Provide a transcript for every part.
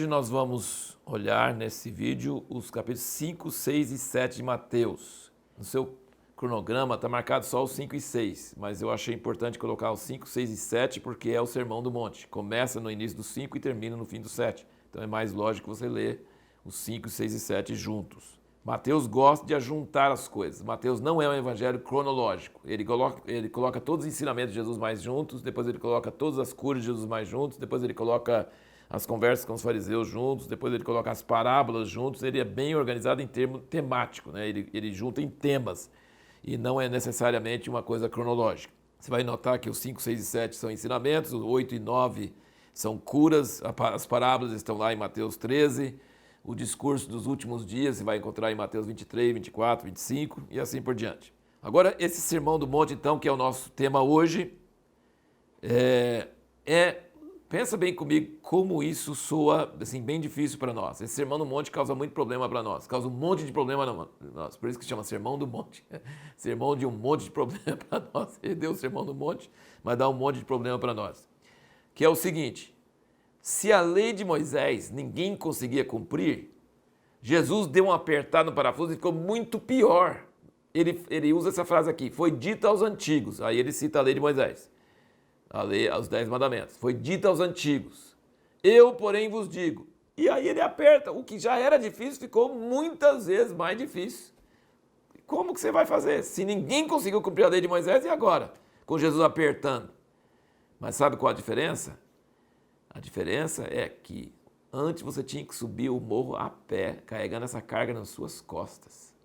Hoje nós vamos olhar nesse vídeo os capítulos 5, 6 e 7 de Mateus. No seu cronograma está marcado só os 5 e 6, mas eu achei importante colocar os 5, 6 e 7 porque é o Sermão do Monte. Começa no início do 5 e termina no fim do 7. Então é mais lógico você ler os 5, 6 e 7 juntos. Mateus gosta de ajuntar as coisas. Mateus não é um evangelho cronológico. Ele coloca todos os ensinamentos de Jesus mais juntos, depois ele coloca todas as curas de Jesus mais juntos, depois ele coloca as conversas com os fariseus juntos, depois ele coloca as parábolas juntos. Ele é bem organizado em termo temático, né? Ele junta em temas e não é necessariamente uma coisa cronológica. Você vai notar que os 5, 6 e 7 são ensinamentos, os 8 e 9 são curas, as parábolas estão lá em Mateus 13, o discurso dos últimos dias você vai encontrar em Mateus 23, 24, 25 e assim por diante. Agora, esse Sermão do Monte, então, que é o nosso tema hoje, pensa bem comigo como isso soa assim, bem difícil para nós. Esse Sermão do Monte causa muito problema para nós, causa um monte de problema para nós, por isso que se chama Sermão do Monte. Sermão de um monte de problema para nós. Ele deu o Sermão do Monte, mas dá um monte de problema para nós. Que é o seguinte: se a lei de Moisés ninguém conseguia cumprir, Jesus deu um apertado no parafuso e ficou muito pior. Ele usa essa frase aqui: foi dito aos antigos. Aí ele cita a lei de Moisés, a lei, os 10 mandamentos. Foi dito aos antigos. Eu, porém, vos digo. E aí ele aperta. O que já era difícil ficou muitas vezes mais difícil. Como que você vai fazer? Se ninguém conseguiu cumprir a lei de Moisés, e agora? Com Jesus apertando. Mas sabe qual a diferença? A diferença é que antes você tinha que subir o morro a pé, carregando essa carga nas suas costas.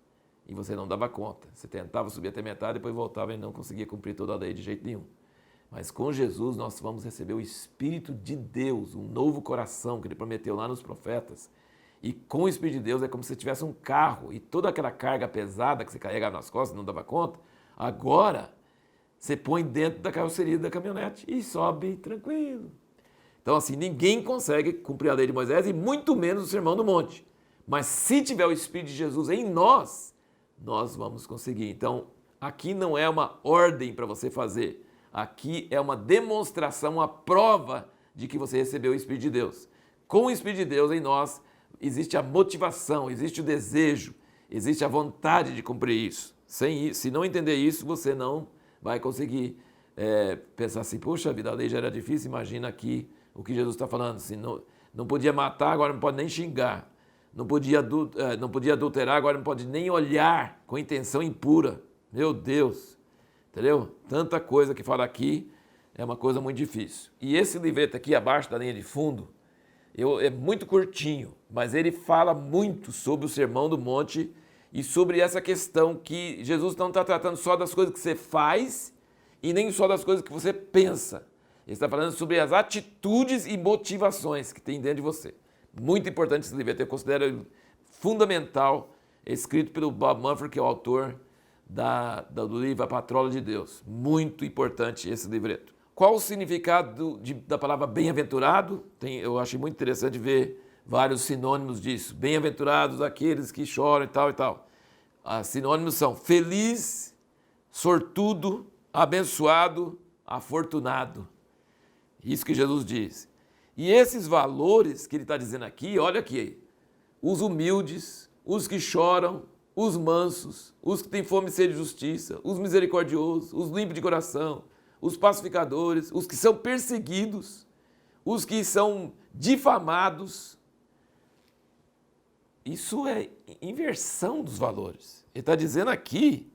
E você não dava conta. Você tentava subir até metade, depois voltava e não conseguia cumprir toda a lei de jeito nenhum. Mas com Jesus nós vamos receber o Espírito de Deus, um novo coração que Ele prometeu lá nos profetas. E com o Espírito de Deus é como se você tivesse um carro e toda aquela carga pesada que você carregava nas costas e não dava conta, agora você põe dentro da carroceria da caminhonete e sobe tranquilo. Então assim, ninguém consegue cumprir a lei de Moisés e muito menos o Sermão do Monte. Mas se tiver o Espírito de Jesus em nós, nós vamos conseguir. Então aqui não é uma ordem para você fazer. Aqui é uma demonstração, uma prova de que você recebeu o Espírito de Deus. Com o Espírito de Deus em nós, existe a motivação, existe o desejo, existe a vontade de cumprir isso. Sem isso, se não entender isso, você não vai conseguir pensar assim: puxa vida, a lei já era difícil, imagina aqui o que Jesus está falando. Assim, não podia matar, agora não pode nem xingar. Não podia adulterar, agora não pode nem olhar com intenção impura. Meu Deus! Entendeu? Tanta coisa que fala aqui é uma coisa muito difícil. E esse livreto aqui, abaixo da linha de fundo, é muito curtinho, mas ele fala muito sobre o Sermão do Monte e sobre essa questão que Jesus não está tratando só das coisas que você faz e nem só das coisas que você pensa. Ele está falando sobre as atitudes e motivações que tem dentro de você. Muito importante esse livreto, eu considero ele fundamental, escrito pelo Bob Mumford, que é o autor do livro A Patrola de Deus. Muito importante esse livreto. Qual o significado da palavra bem-aventurado? Eu achei muito interessante ver vários sinônimos disso. Bem-aventurados aqueles que choram e tal e tal. Os sinônimos são feliz, sortudo, abençoado, afortunado. Isso que Jesus diz. E esses valores que ele está dizendo aqui, olha aqui, os humildes, os que choram, os mansos, os que têm fome e sede de justiça, os misericordiosos, os limpos de coração, os pacificadores, os que são perseguidos, os que são difamados. Isso é inversão dos valores. Ele está dizendo aqui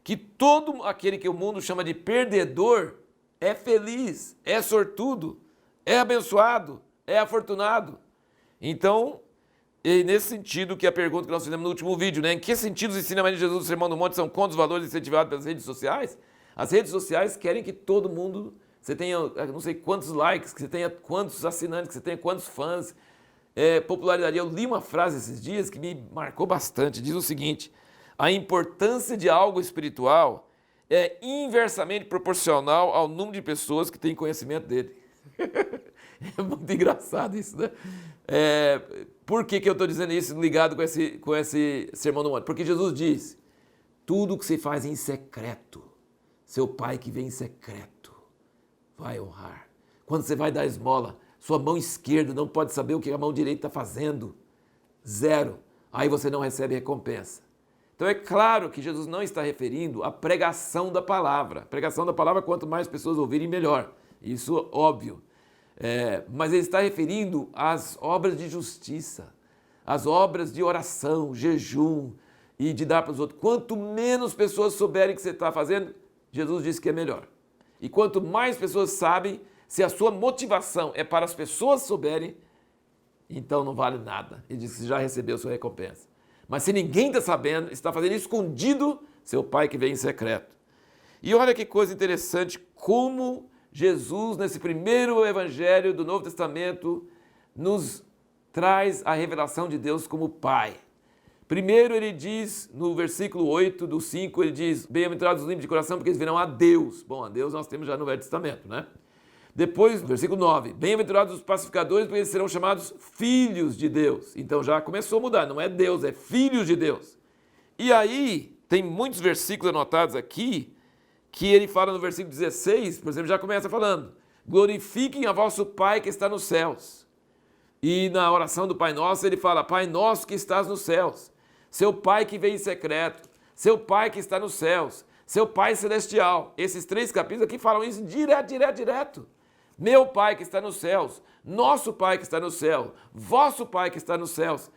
que todo aquele que o mundo chama de perdedor é feliz, é sortudo, é abençoado, é afortunado. Então, e nesse sentido que a pergunta que nós fizemos no último vídeo, né? Em que sentido os ensinamentos de Jesus do Sermão do Monte são contra os valores incentivados pelas redes sociais? As redes sociais querem que todo mundo, você tenha não sei quantos likes, que você tenha quantos assinantes, que você tenha quantos fãs, popularidade. Eu li uma frase esses dias que me marcou bastante, diz o seguinte: a importância de algo espiritual é inversamente proporcional ao número de pessoas que têm conhecimento dele. É muito engraçado isso, né? Por que eu estou dizendo isso ligado com esse Sermão do Monte? Porque Jesus diz: tudo que você faz em secreto, seu pai que vem em secreto vai honrar. Quando você vai dar esmola, Sua mão esquerda não pode saber o que a mão direita está fazendo. Zero. Aí você não recebe recompensa. Então é claro que Jesus não está referindo à pregação da palavra. A pregação da palavra, quanto mais pessoas ouvirem, melhor. Isso óbvio. Mas ele está referindo às obras de justiça, às obras de oração, jejum e de dar para os outros. Quanto menos pessoas souberem o que você está fazendo, Jesus disse que é melhor. E quanto mais pessoas sabem, se a sua motivação é para as pessoas souberem, então não vale nada. Ele disse que já recebeu sua recompensa. Mas se ninguém está sabendo, está fazendo escondido, seu Pai que vem em secreto. E olha que coisa interessante, como Jesus, nesse primeiro evangelho do Novo Testamento, nos traz a revelação de Deus como Pai. Primeiro ele diz, no versículo 8 do 5, ele diz, bem-aventurados os limpos de coração, porque eles verão a Deus. Bom, a Deus nós temos já no Velho Testamento, né? Depois, versículo 9, bem-aventurados os pacificadores, porque eles serão chamados filhos de Deus. Então já começou a mudar, não é Deus, é filhos de Deus. E aí, tem muitos versículos anotados aqui, que ele fala no versículo 16, por exemplo, já começa falando, glorifiquem a vosso Pai que está nos céus. E na oração do Pai Nosso, ele fala, Pai Nosso que estás nos céus, seu Pai que vem em secreto, seu Pai que está nos céus, seu Pai celestial. Esses 3 capítulos aqui falam isso direto. Meu Pai que está nos céus, nosso Pai que está no céu, vosso Pai que está nos céus.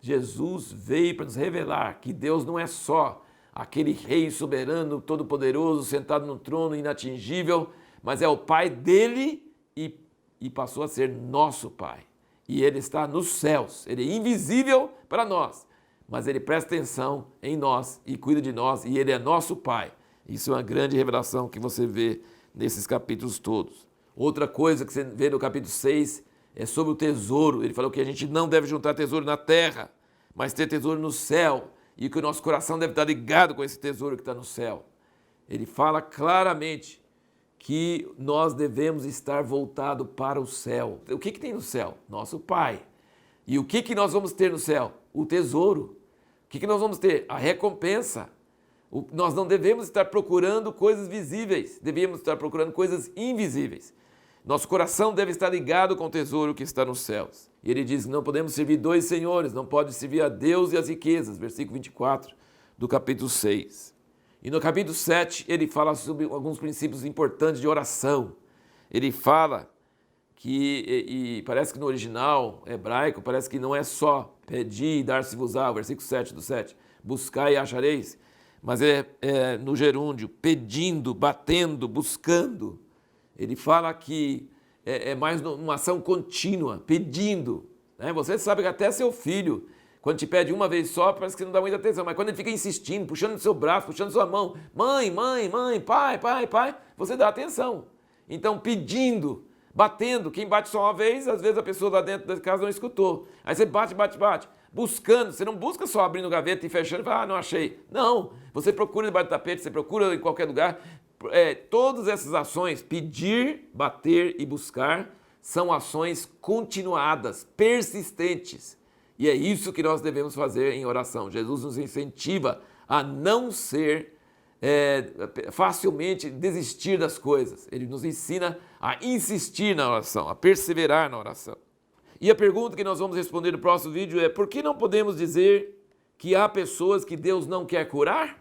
Jesus veio para nos revelar que Deus não é só aquele rei soberano, todo-poderoso, sentado no trono, inatingível, mas é o Pai dele e passou a ser nosso Pai. E ele está nos céus, ele é invisível para nós, mas ele presta atenção em nós e cuida de nós, e ele é nosso Pai. Isso é uma grande revelação que você vê nesses capítulos todos. Outra coisa que você vê no capítulo 6 é sobre o tesouro. Ele falou que a gente não deve juntar tesouro na terra, mas ter tesouro no céu, e que o nosso coração deve estar ligado com esse tesouro que está no céu. Ele fala claramente que nós devemos estar voltados para o céu. O que tem no céu? Nosso Pai. E o que nós vamos ter no céu? O tesouro. O que nós vamos ter? A recompensa. Nós não devemos estar procurando coisas visíveis, devemos estar procurando coisas invisíveis. Nosso coração deve estar ligado com o tesouro que está nos céus. E ele diz que não podemos servir 2 senhores, não pode servir a Deus e as riquezas, versículo 24 do capítulo 6. E no capítulo 7 ele fala sobre alguns princípios importantes de oração. Ele fala que, e parece que no original hebraico, parece que não é só pedir e dar-se-vos-á, versículo 7 do 7, buscai e achareis, mas é no gerúndio, pedindo, batendo, buscando. Ele fala que é mais uma ação contínua, pedindo. Né? Você sabe que até seu filho, quando te pede uma vez só, parece que não dá muita atenção, mas quando ele fica insistindo, puxando o seu braço, puxando sua mão, mãe, pai, você dá atenção. Então, pedindo, batendo, quem bate só uma vez, às vezes a pessoa lá dentro da casa não escutou. Aí você bate. Buscando, você não busca só abrindo gaveta e fechando e fala, não achei. Não, você procura debaixo do tapete, você procura em qualquer lugar. Todas essas ações, pedir, bater e buscar, são ações continuadas, persistentes. E é isso que nós devemos fazer em oração. Jesus nos incentiva a não ser facilmente desistir das coisas. Ele nos ensina a insistir na oração, a perseverar na oração. E a pergunta que nós vamos responder no próximo vídeo é: por que não podemos dizer que há pessoas que Deus não quer curar?